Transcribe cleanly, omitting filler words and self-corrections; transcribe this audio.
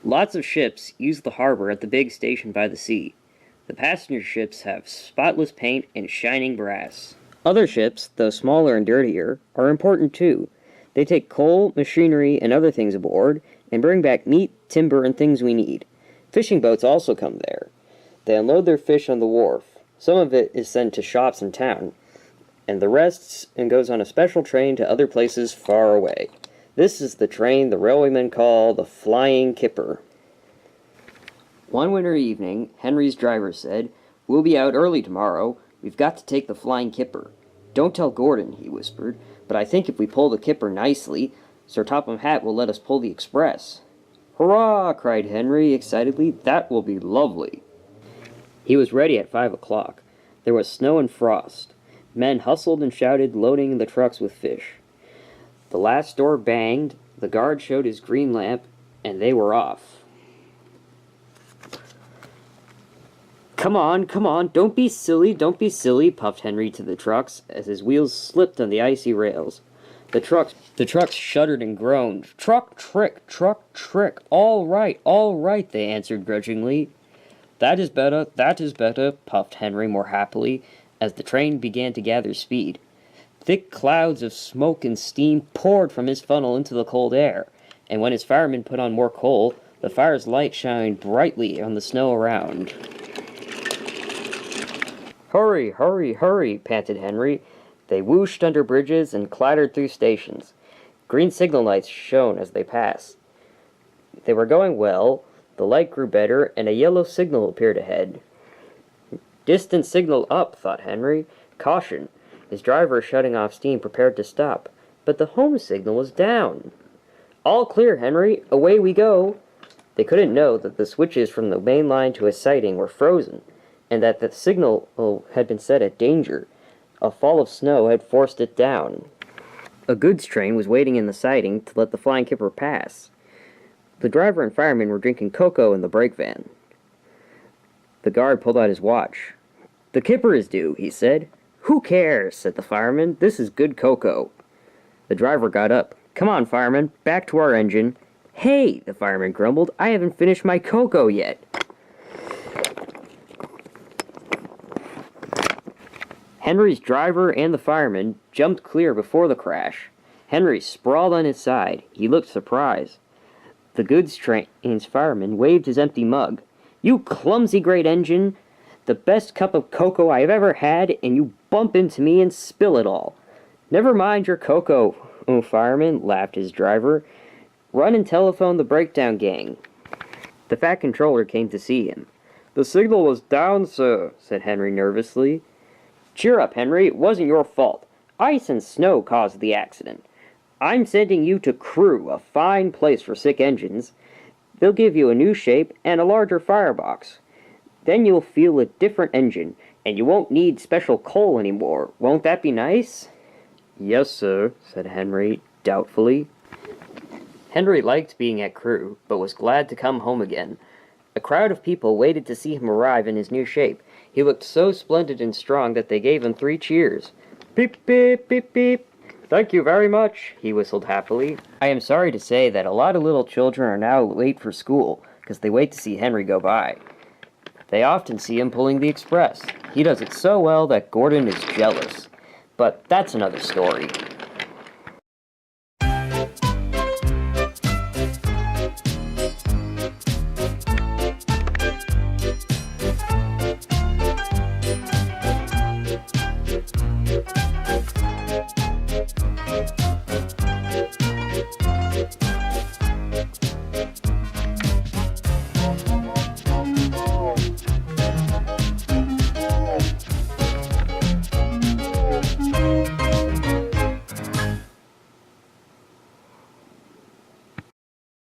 Lots of ships use the harbor at the big station by the sea. The passenger ships have spotless paint and shining brass. Other ships, though smaller and dirtier, are important too. They take coal, machinery, and other things aboard, and bring back meat, timber, and things we need. Fishing boats also come there. They unload their fish on the wharf. Some of it is sent to shops in town, and the rest goes on a special train to other places far away. This is the train the railwaymen call the Flying Kipper. One winter evening, Henry's driver said, "We'll be out early tomorrow. We've got to take the Flying Kipper." "Don't tell Gordon," he whispered, "but I think if we pull the Kipper nicely, Sir Topham Hatt will let us pull the express." "Hurrah!" cried Henry excitedly. "That will be lovely." He was ready at 5 o'clock. There was snow and frost. Men hustled and shouted, loading the trucks with fish. The last door banged, the guard showed his green lamp, and they were off. Come on, don't be silly, puffed Henry to the trucks, as his wheels slipped on the icy rails. The trucks shuddered and groaned. Truck trick, all right, they answered grudgingly. That is better, puffed Henry more happily, as the train began to gather speed. Thick clouds of smoke and steam poured from his funnel into the cold air, and when his firemen put on more coal, the fire's light shined brightly on the snow around. Hurry, panted Henry. They whooshed under bridges and clattered through stations. Green signal lights shone as they passed. They were going well, the light grew better, and a yellow signal appeared ahead. Distant signal up, thought Henry. Caution. His driver, shutting off steam, prepared to stop, but the home signal was down. All clear, Henry. Away we go. They couldn't know that the switches from the main line to his siding were frozen, and that the signal had been set at danger. A fall of snow had forced it down. A goods train was waiting in the siding to let the Flying Kipper pass. The driver and fireman were drinking cocoa in the brake van. The guard pulled out his watch. "The Kipper is due," he said. "Who cares?" said the fireman. "This is good cocoa." The driver got up. "Come on, fireman, back to our engine." "Hey," the fireman grumbled, "I haven't finished my cocoa yet." Henry's driver and the fireman jumped clear before the crash. Henry sprawled on his side. He looked surprised. The goods train's fireman waved his empty mug. "You clumsy great engine! The best cup of cocoa I've ever had, and you bump into me and spill it all." "Never mind your cocoa, fireman," laughed his driver. "Run and telephone the breakdown gang." The fat controller came to see him. "The signal was down, sir," said Henry nervously. "Cheer up, Henry. It wasn't your fault. Ice and snow caused the accident. I'm sending you to Crewe, a fine place for sick engines. They'll give you a new shape and a larger firebox. Then you'll feel a different engine, and you won't need special coal anymore. Won't that be nice?" "Yes, sir," said Henry, doubtfully. Henry liked being at Crewe, but was glad to come home again. A crowd of people waited to see him arrive in his new shape. He looked so splendid and strong that they gave him 3 cheers. "Beep, beep, beep, beep. Thank you very much," he whistled happily. I am sorry to say that a lot of little children are now late for school, because they wait to see Henry go by. They often see him pulling the express. He does it so well that Gordon is jealous. But that's another story.